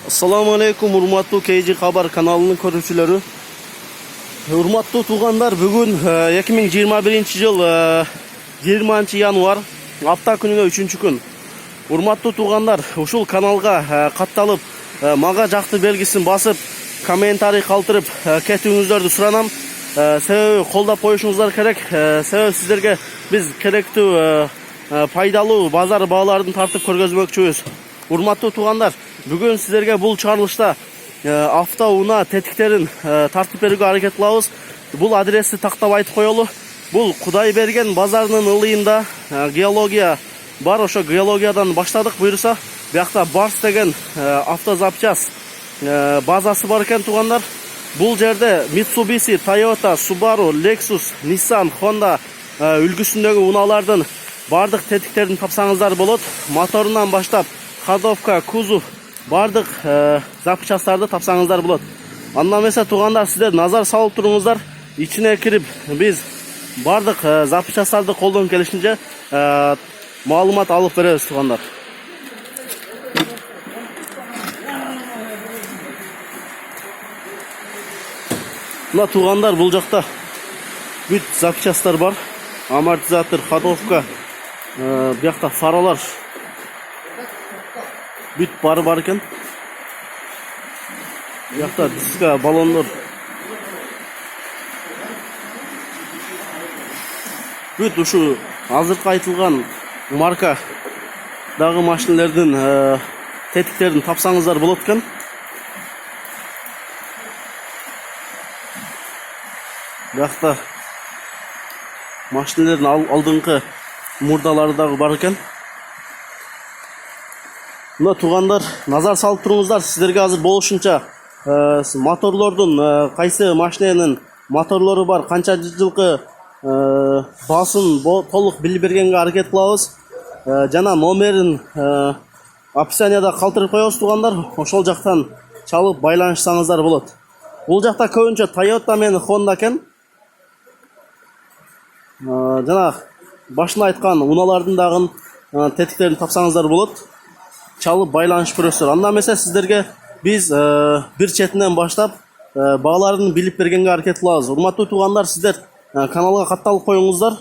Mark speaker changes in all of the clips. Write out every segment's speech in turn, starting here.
Speaker 1: Assalamu alaikum urmatlı KG Haber kanalının көрүүчүлөрү. Urmatlı tuğanlar bugün 2021 yıl 20 yanvar hafta gününe 3 gün. Urmatlı tuğanlar ушул kanalga катталып, мага жакты белгисин басып, комментарий калтырып кетүүңүздөрдү суранам. Себеби колдоп коюшуңуздар керек. Себеби сиздерге биз керектүү пайдалуу базар бааларын тартып көргөзмөкчүбүз. Urmatlı tuğanlar, bugün sizlerge bul çağrılışta hafta una tetiklerin tartып берүүгө аракет кылабыз. Бул адрести тактап айтып коелу. Бул Кудай берген базарынын ылыйында геология бар. Ошо геологиядан баштадык буюрса. Биякта Барс деген автозапчас базасы бар экен тугандар. Бул жерде Mitsubishi, Toyota, Subaru, Lexus, Nissan, Honda үлгүсүндөгү унаалардын бардык тетиктерин тапсаңыздар болот. Моторунан баштап ходовка, кузов, бардык запчастарды тапсаңыздар болот. Андан эмесе тугандар, сиздер назар салып туруңуздар. Ичине кирип биз бардык запчастарды колдон келишинче маалымат алып беребиз тугандар. Мына тугандар, бул жакта бүт запчастар бар. Амортизатор, ходовка, биякта фаралар бүт бар экен. Биякта диска, баллондор. Бүт ушу азыркы айтылган марка дагы машиналардын тетиктерин тапсаңыздар болот экен. Биякта машиналардын алдыңкы мурдалары дагы бар экен. Мына тугандар, назар салып туруңуздар, сиздерге азыр болушунча моторлордун кайсы машинанын моторлору бар, канча жылкы басын толук билип бергенге аракет кылабыз. Жана номерин описанияда калтырып коебуз тугандар. Ошол жактан чалып байланышсаңыздар болот. Бул жакта көбүнчө Toyota менен Honda экен. Жана башында айткан унаалардын дагы тетиктерин тапсаңыздар болот. Çalıp байланышып көрөсүздөр. Анда эмесе сиздерге биз бир четинен баштап бааларын билип бергенге аракет кылабыз. Урматтуу туугандар, сиздер каналга катталып коюңуздар.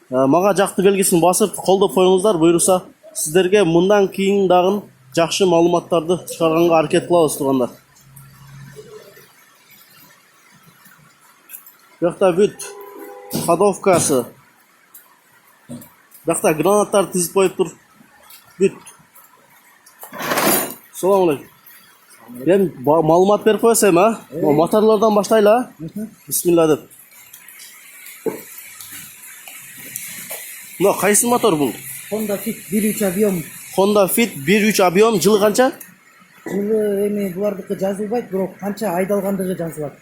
Speaker 1: Мага жакты белгисин басып колдоп коюңуздар. Буюрса сиздерге мындан кийин дагы жакшы маалыматтарды чыгарганга аракет кылабыз туугандар. Биякта бүт ходовкасы. Биякта гранаттар тизип коюп тур. Бүт. Assalamu alaikum. Ben malumat berip koysam ha. Motorlardan başlayla. Bismillah deb. No, qaysi motor bu?
Speaker 2: Honda Fit 1.3 Aviom.
Speaker 1: Honda Fit 1.3 Aviom жылы канча?
Speaker 2: Жылы эми булардыкы жазылбайт, бирок канча айдалгандыгы жазылат.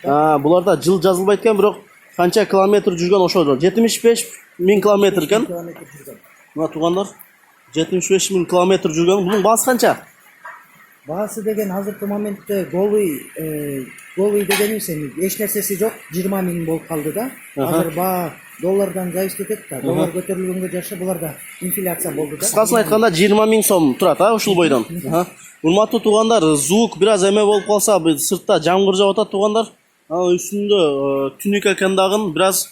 Speaker 1: Буларда жыл жазылбайт экен, бирок канча километр жүргөн ошол. 75 миң километр экен. Мына тугандар, 75 миң километр жүргөн. Бунун баасы канча?
Speaker 2: Баасы деген азыркы моментте голый дегенибиз эми эч нерсеси жок, 20 миң болуп калды да. Азыр баа доллардан зависит этет да. Доллар көтөрүлгөнгө жараша буларда инфляция болду да.
Speaker 1: Кыскасын айтканда 20 миң сом турат, ушул бойдон. Урматтуу туугандар, звук бир аз эме болуп калса, сыртта жамгыр жаап атат туугандар. Үстүндө түнүк экен дагы бир аз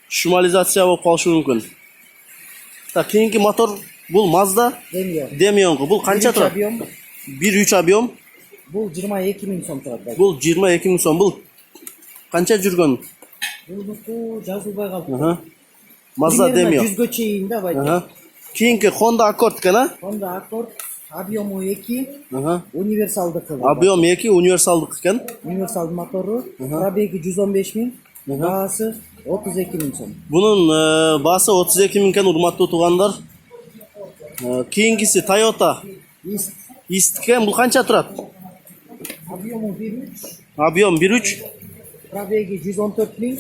Speaker 1: шумализация болуп калышы мүмкүн. Так, кийинки мотор бул Mazda Demio. Бул канча турат? 1.3 Aviom.
Speaker 2: Бул 22 миң сом турат.
Speaker 1: Бул 22 миң сом. Бул канча жүргөн?
Speaker 2: Бул жазылбай калды.
Speaker 1: Mazda Demio.
Speaker 2: 100гө чейин да байт.
Speaker 1: Кийинки Honda Accord экен, а?
Speaker 2: Honda Accord Aviom 2, универсалдык.
Speaker 1: Aviom 2 универсалдык экен.
Speaker 2: Универсал мотору, пробеги 115 миң, баасы 32 миң сом.
Speaker 1: Бунун баасы 32 миң экен, урматтуу туугандар. Кийинкиси Toyota East экен. Бул канча турат? Aviom 1.3.
Speaker 2: Пробеги 114 миң.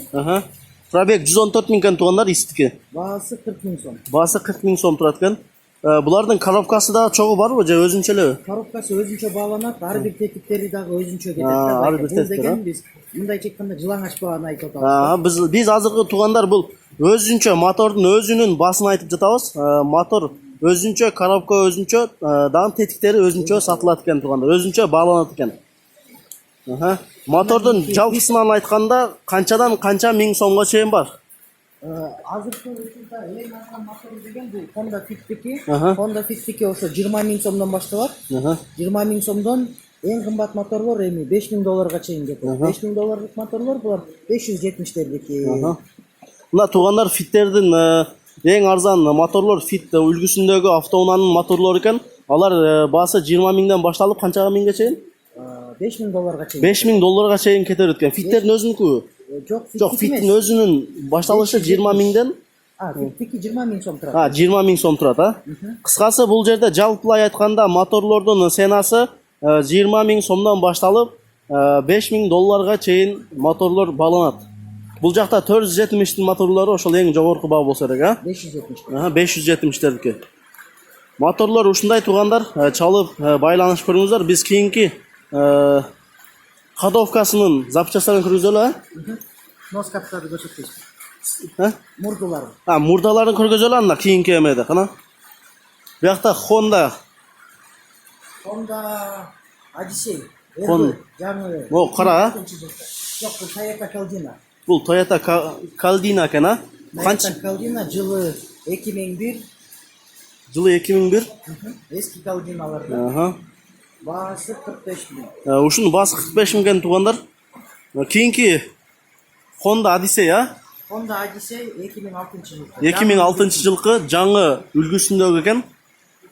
Speaker 1: Пробег 114 миң экен туугандар, East'ки.
Speaker 2: Баасы 40 миң сом.
Speaker 1: Баасы 40 миң сом турат экен. Булардын коробкасы да чогуу барбы же өзүнчө элеби?
Speaker 2: Коробкасы өзүнчө бааланат, ар бир тетиктери дагы өзүнчө кетет да.
Speaker 1: Ар бир тетиктер.
Speaker 2: Биз мындайча айтканда жылаң ачпаган айтып атабыз.
Speaker 1: Биз азыркы туугандар бул өзүнчө мотордун өзүнүн баасын айтып жатабыз. Мотор Өзүнчө коробка, өзүнчө дан тетиктери өзүнчө сатылат экен туугандар. Өзүнчө бааланат экен. Мотордун жалпысынан айтканда канчадан канча миң сомго чейин бар?
Speaker 2: Азыркы учурда эң арзан мотор деген бул Honda Fit-тики. Honda Fit-тики ошо 20 000 сомдон башталат. 20 000 сомдон эң кымбат моторлор эми 5 000 долларга чейин кетет. 5 000 долларлык моторлор булар 570-тердики.
Speaker 1: Мына туугандар Фиттердин эң арзан моторлор Fit үлгүсүндөгү автоунаанын моторлору экен. Алар баасы 20 000ден башталып канчага миңге чейин?
Speaker 2: 5 000 долларга чейин.
Speaker 1: 5 000 долларга чейин кетет экен. Фиттердин өзүнүкү? Жок, Fitt'in өзүнүн башталышы 20 000ден.
Speaker 2: Fit-тики 20 000 сом турат.
Speaker 1: 20 000 сом турат, Кыскасы бул жерде жалпылай айтканда моторлордун ценасы 20 000 сомдон башталып 5 000 долларга чейин моторлор бааланат. Бул жакта 470 моторлору ошол эң жогорку баа болсо керек,
Speaker 2: 570.
Speaker 1: 570-тердики. Моторлор ушундай туугандар, чалып байланыш көрүңүздөр. Биз кийинки ходовкасынын запчастарын көргөзөлү,
Speaker 2: Носкаптарды көрсөтөбүз. Мурдулар.
Speaker 1: Мурдаларын көргөзөлү анда кийинки эмеде, кана. Биякта Honda
Speaker 2: Odyssey.
Speaker 1: Жаңы. О, кара.
Speaker 2: Жок, бул Toyota Caldina.
Speaker 1: Бул Toyota Caldina экен,
Speaker 2: Toyota Caldina жылы 2001.
Speaker 1: Жылы 2001.
Speaker 2: Eski Caldina'larda. Baası 45 000.
Speaker 1: Ушунун баасы 45 000 экен туугандар. Кийинки Honda Odyssey,
Speaker 2: Honda Odyssey 2006 жылы.
Speaker 1: 2006 жылкы жаңы үлгүсүндөгү экен.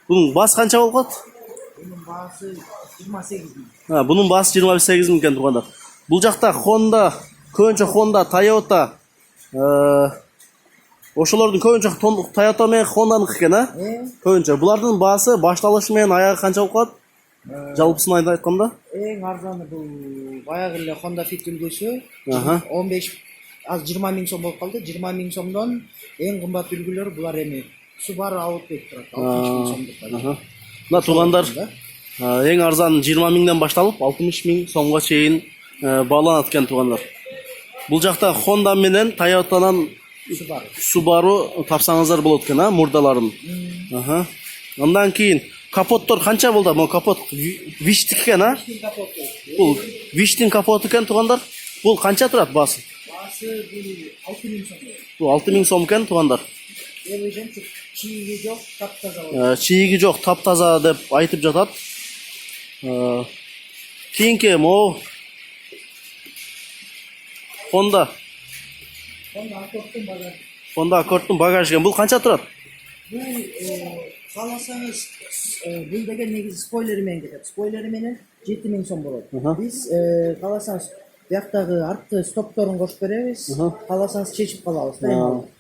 Speaker 1: Бунун баасы канча болуп калат?
Speaker 2: Bunun baası 28 000.
Speaker 1: Бунун баасы 28 000 экен туугандар. Бул жакта Honda, көбүнчө Honda, Toyota, ошолордун көбүнчө Toyota менен Honda'ныкы экен, көбүнчө. Булардын баасы башталышы менен аягы канча болуп калат? Жалпысын айтканда?
Speaker 2: Эң арзаны бул баягы эле Honda Fit үлгүсү 15 az 20 000 сом болуп калды. 20 000 сомдон эң кымбат үлгүлөр булар эми Subaru Outback турат. 60 000 сомдук.
Speaker 1: Мына туугандар, эң арзан 20 000ден башталып 60 000 сомго чейин бааланат экен туугандар. Бул жакта Honda менен Toyota'дан Subaru тапсаңыздар болот экен, мурдаларын. Андан кийин капоттор канча болду? Могу капот Виштик экен, Бул Виштин капоту экен туугандар. Бул канча турат баасы?
Speaker 2: Баасы бул 6 000 сом.
Speaker 1: Бул 6 000 сом экен туугандар.
Speaker 2: Чийиги жок, таптаза.
Speaker 1: Чийиги жок, таптаза деп айтып жатат. Кийинки могу Honda Accord'тун багажы экен. Бул канча турат?
Speaker 2: Бул кааласаңыз бул деген негизи спойлери менен кетет. Спойлери менен 7 000 сом болот. Биз кааласаңыз бияктагы артты стопторун кошуп беребиз. Кааласаңыз чечип калабыз.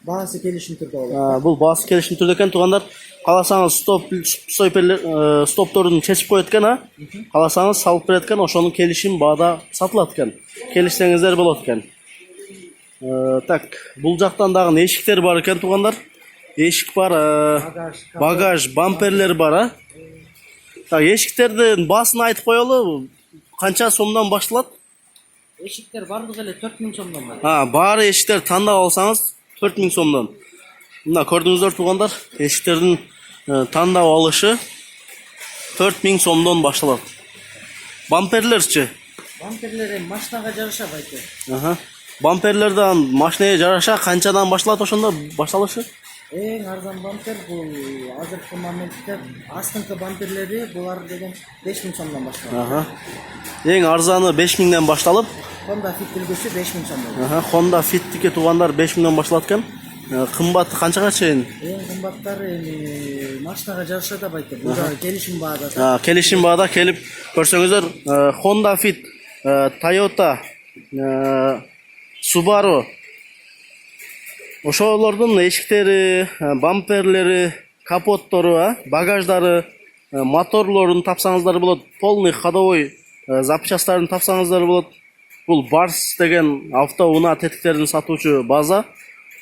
Speaker 2: Баасы келишим түрдө болот.
Speaker 1: Бул баасы келишим түрдө экен туугандар. Кааласаңыз стопторун чечип коет экен, Кааласаңыз салып берет экен, ошонун келишим баада сатылат экен. Келишсеңиздер болот экен. Так, бул жактан дагы эшиктер бар экен туугандар. Эшик бар, багаж, бамперлер бар, Так, эшиктердин баасын айтып коелу. Канча сомдон башталат?
Speaker 2: Эшиктер бардыгы эле 4 000 сомдон бар.
Speaker 1: Баары эшиктер тандап алсаңыз 4 000 сомдон. Мына көрдүңүздөр туугандар, эшиктердин тандап алышы 4 000 сомдон башталат. Бамперлерчи?
Speaker 2: Бамперлер машинага жараша байке.
Speaker 1: Бамперлерден машинага жараша канчадан башталат ошондо башталышы?
Speaker 2: Эң арзан бампер бул азыркы моментте астыңкы бамперлери булар деген 5 000 сомдон башталат.
Speaker 1: Эң арзаны 5 000ден башталып,
Speaker 2: Honda Fit үлгүсү 5 000 сомдон.
Speaker 1: Honda Fit'тики туугандар 5 000ден башталат экен. Кымбаты канчага чейин?
Speaker 2: Эң кымбаттары эми машинага жараша да байке. Бул да келишим баада.
Speaker 1: Келишим баада келип көрсөңүздөр, Honda Fit, Toyota, Subaru ошолордун эшиктери, бамперлери, капоттору, багаждары, моторлорун тапсаңыздар болот, полный ходовой запчастарын тапсаңыздар болот. Бул Барс деген автоунаа тетиктерин сатуучу база.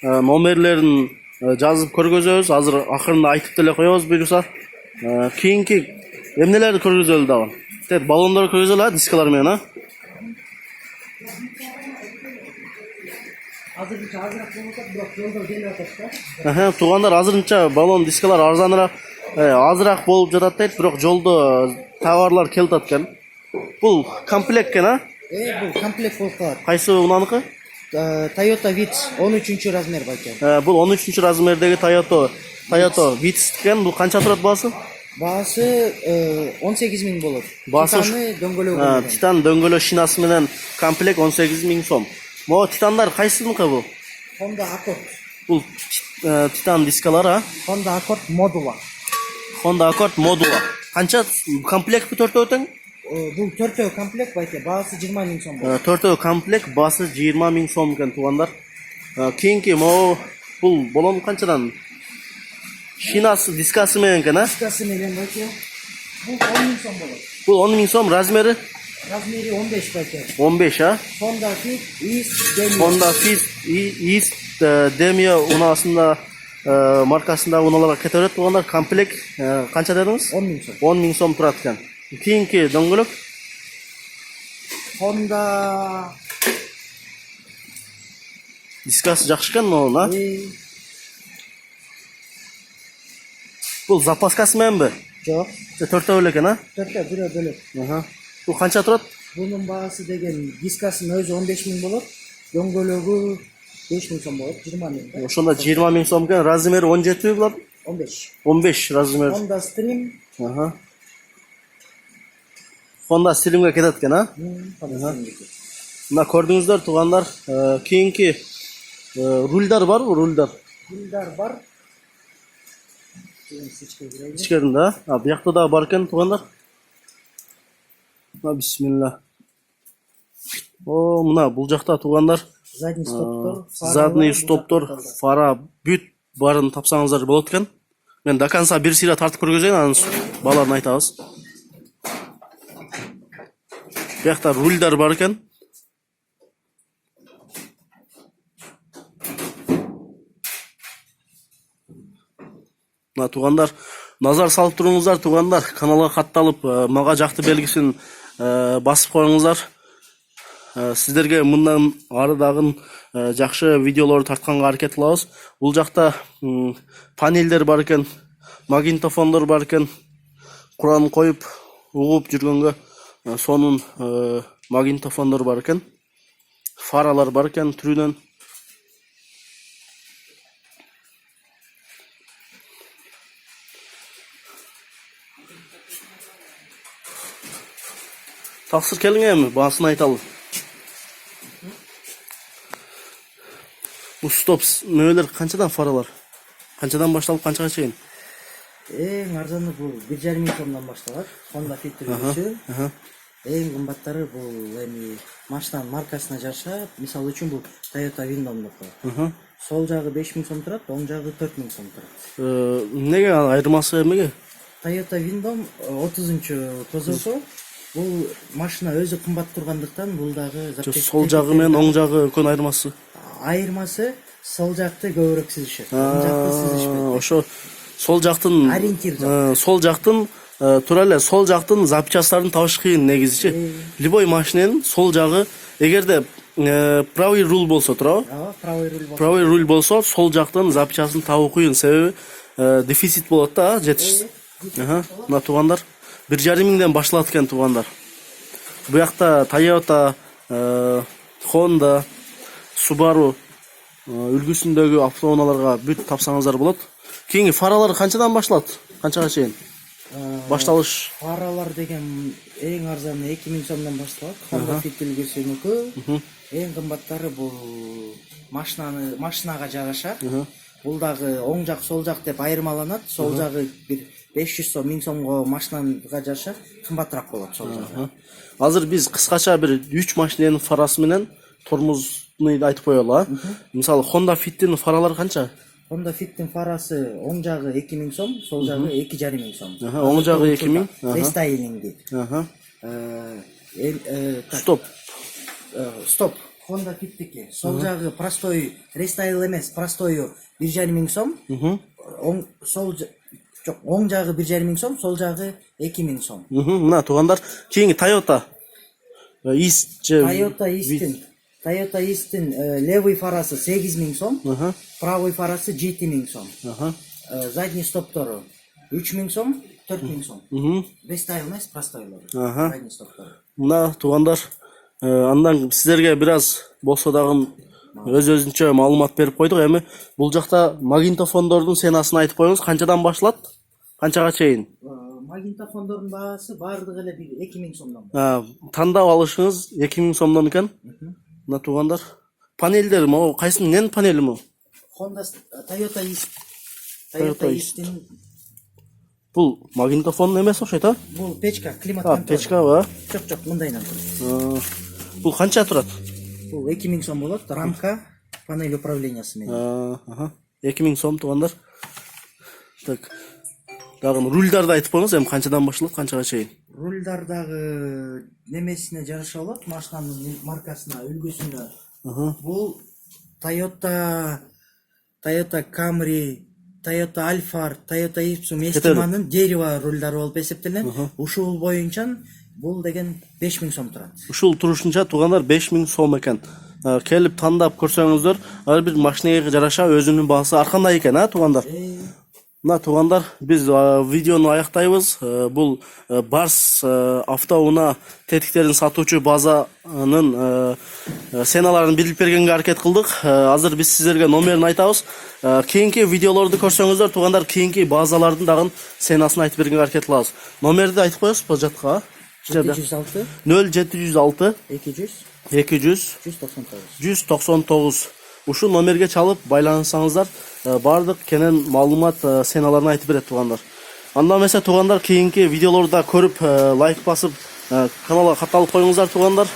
Speaker 1: Номерлерин жазып көргөзөбүз. Азыр акырында айтып деле коебуз буюрса. Кийинки эмнелерди көргөзөлү дагы? Тет баллондор көргөзөлү, дискалар менен,
Speaker 2: Азырынча азыраак болуп атат, бирок жолдо келип атат да.
Speaker 1: Туугандар, азырынча баллон дискалар арзаныраак. азыраак болуп жатат дейт, бирок жолдо товарлар келип атат экен. Бул комплект экен, а?
Speaker 2: Бул комплект болуп калат.
Speaker 1: Кайсы унаныкы?
Speaker 2: Toyota Vitz 13 размер байке.
Speaker 1: Бул 13 размердеги Toyota Vitz экен. Бул канча турат баасы?
Speaker 2: Баасы 18.000 болот. Титаны дөңгөлөгү.
Speaker 1: Титан дөңгөлөк шинасы менен комплект 18.000 сом. Могу титандар кайсыныкы бул?
Speaker 2: Honda Accord.
Speaker 1: Бул титан дискалар, а?
Speaker 2: Honda Accord модула.
Speaker 1: Honda Accord модула. Канча комплект төртөө тең?
Speaker 2: Бул төртөө комплект байке. Баасы 20.000 сом болот.
Speaker 1: Төртөө комплект баасы 20.000 сом экен туугандар. Кийинки могу бул болом канчадан? Шинасы, дискасы менен экен, а?
Speaker 2: Дискасы менен байке. Бул 10.000 сом болот.
Speaker 1: Бул 10.000 сом, размери?
Speaker 2: Размери 15 байке.
Speaker 1: 15, а?
Speaker 2: Honda Fit East Demio.
Speaker 1: Honda Fit East Demio унаасында маркасында уналарга кете берет туугандар. Комплект канча дедиңиз?
Speaker 2: 10.000 сом.
Speaker 1: 10.000 сом турат экен. Кийинки дөңгөлөк?
Speaker 2: Honda
Speaker 1: Дискасы жакшы экен могу, а? Бул запаскасы мененби?
Speaker 2: жок.
Speaker 1: Төртөө эле экен, а?
Speaker 2: Төртөө бирөө бөлөк.
Speaker 1: Бул канча турат?
Speaker 2: Bunun bağısı деген дискасının özü 15.000 болот. Дөңгөлөгү 5.000 сом болот. 20.000.
Speaker 1: Ошондо 20.000 сом экен. Размери 17 булат?
Speaker 2: 15.
Speaker 1: 15 размер.
Speaker 2: Honda Stream.
Speaker 1: Honda Stream'e кетет экен, а? Мына көрдүңүздөр туугандар, кийинки рульдар барбы, рульдар?
Speaker 2: Rullar var.
Speaker 1: Ичкеринде, а? Буякта да бар экен туугандар. Бисмилла. Мына бул жакта туугандар.
Speaker 2: Задний стоптор.
Speaker 1: Задний стоптор, фара, бүт барын тапсаңыздар болот экен. Мен до конца бир сыйра тартып көргөзөйүн, анан баларын айтабыз. Буякта рульдар бар экен. Мына туугандар, назар салып туруңуздар туугандар, каналга катталып, мага жакты белгисин басып коюңуздар. Сиздерге мындан ары дагы жакшы видеолорду тартканга аракет кылабыз. Бул жакта панелдер бар экен, магнитофондор бар экен. Куран коюп, угуп жүргөнгө сонун магнитофондор бар экен. Фаралар бар экен түрүнөн. Таксыр келиң эми, баасын айталы. Бул стоп нөлөр канчадан фаралар? Канчадан башталып канчага чейин?
Speaker 2: Эң арзаны бул 1.5 сомдон башталат. Honda Fit түрүнүшү. Эң кымбаттары бул эми машинанын маркасына жараша, мисалы үчүн бул Toyota Windom. Сол жагы 5.000 сом турат, оң жагы 4.000 сом турат.
Speaker 1: Эмнеге айырмасы эмнеге?
Speaker 2: Toyota Windom 30 тозоосу. Бул машина өзү кымбат тургандыктан бул дагы
Speaker 1: Сол жагы менен оң жагы үлкөн айырмасы.
Speaker 2: Айырмасы сол жакты көбүрөөк сызышат. Оң жакты сызышпайт.
Speaker 1: Ошо сол жактын
Speaker 2: ориентир жок.
Speaker 1: Сол жактын тура эле сол жактын запчастарын табыш кыйын негизичи. Любой машинанын сол жагы эгерде правый руль болсо туурабы?
Speaker 2: Правый руль болсо.
Speaker 1: Правый руль болсо сол жактын запчастын табуу кыйын, себеби дефицит болот да, жетишсиз. Мына туугандар 1.5 миңден башталат экен туугандар. Буякта Toyota, Honda, Subaru үлгүсүндөгү автоунааларга бүт тапсаңыздар болот. Кийинки фаралар канчадан башталат? Канчага чейин? Башталыш.
Speaker 2: Фаралар деген эң арзаны 2.000 сомдон башталат. Honda Fit үлгүсүнүкү. Эң кымбаттары бул машинага жараша. Бул дагы оң жак, сол жак деп айырмаланат. Сол жагы бир 500 сом, 1000 сомго машинага жараша кымбатыраак болот сол жагы.
Speaker 1: Азыр биз кыскача бир 3 машинанын фарасы менен тормозну айтып коелу, а? Мисалы Honda Fit'тин фаралары канча?
Speaker 2: Honda Fit'тин фарасы оң жагы 2.000 сом, сол жагы 2.5 сом.
Speaker 1: Оң жагы 2.000.
Speaker 2: Рестайлинги. Стоп. Honda Fit'тики. Сол жагы простой рестайл эмес, простою 1.5 сом. Оң жагы 1.5 сом, сол жагы 2.000 сом.
Speaker 1: Мына туугандар, кийинки Toyota East
Speaker 2: Toyota East'in левый фарасы 8.000 сом, правый фарасы 7.000 сом. Задний стоптору 3000 сом, 4000 сом.
Speaker 1: Мгм.
Speaker 2: Рестайл емес, простайлар.
Speaker 1: Аха.
Speaker 2: Крайний стоктар.
Speaker 1: Мына туугандар, андан силерге бираз болсо дагы өз-өзүнчө маалымат берип койдук. Эми бул жакта магнитофондордун ценасын айтып коюңуз, канчадан башталат? Канчага чейин?
Speaker 2: Магнитофондордун баасы баардыгы эле 2000 сомдон.
Speaker 1: Тандап алышыңыз 2000 сомдон экен. Мына туугандар. Панелдер могу кайсынын эмненин панели му?
Speaker 2: Honda Toyota East.
Speaker 1: Toyota
Speaker 2: Toyota
Speaker 1: East.
Speaker 2: East'in
Speaker 1: Бул магнитофон эмес окшойт, а?
Speaker 2: бул печка, климат контроль.
Speaker 1: Печкаба?
Speaker 2: Жок, мындайынан турат.
Speaker 1: Бул канча турат?
Speaker 2: Бул 2000 сом болот, рамка, панель управлениясы менен.
Speaker 1: 2000 сом туугандар. Так. Дагы рульдарды айтып коюңуз, эми канчадан башталат, канчага чейин?
Speaker 2: Рульдардагы немесине жараша болот, машинанын маркасына, үлгүсүнө. Бул Toyota Camry, Toyota Alphard, Toyota Ipsum эстиманын дерево рульдары болуп эсептелет. Ушул боюнча бул деген 5000 сом турат.
Speaker 1: Ушул турушунча туугандар 5000 сом экен. Келип тандап көрсөңүздөр, ар бир машинеге жараша өзүнүн баасы ар кандай экен, а туугандар? Мына туугандар, биз видеону аяктайбыз. Бул Барс автоунаа тетиктерин сатуучу базанын ценаларын билип бергенге аракет кылдык. Азыр биз сиздерге номерин айтабыз. Кийинки видеолорду көрсөңүздөр, туугандар, кийинки базалардын дагы ценасын айтып бергенге аракет кылабыз. Номерди айтып коесузбу жатка?
Speaker 2: 706
Speaker 1: 0706
Speaker 2: 200
Speaker 1: 200
Speaker 2: 199.
Speaker 1: 199. Ушул номерге чалып байланышсаңыздар, бардык кенен маалымат ценаларын айтып берет туугандар. Анда эмесе туугандар, кийинки видеолорду көрүп лайк басып каналга катталып коюңуздар туугандар.